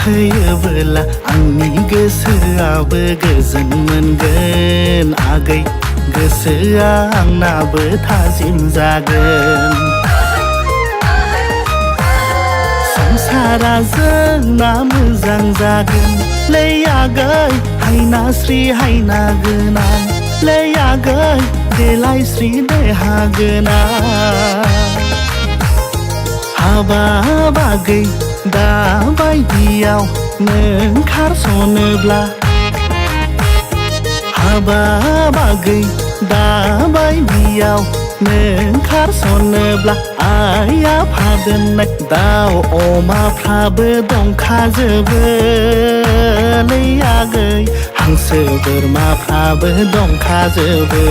फैयोबोला आंनि गोसोआबो गोजोन मोनगोन आगै गोसोआ आंनाबो थाजिम जागोन संसारा जोंना मोजां जागोन लै आगै हायना स्रि हायना गोनां लै आगै देलायस्रि देहा गोनां हाबाब आगै दा बायदियाव नों खारसनोब्ला हाबाब आगै दा बायदियाव नों खारसनोब्ला आइ आफा दोननाय दाउ अमाफ्राबो दंखाजोबो लै आगै हांसो बोरमाफ्राबो दंखाजोबो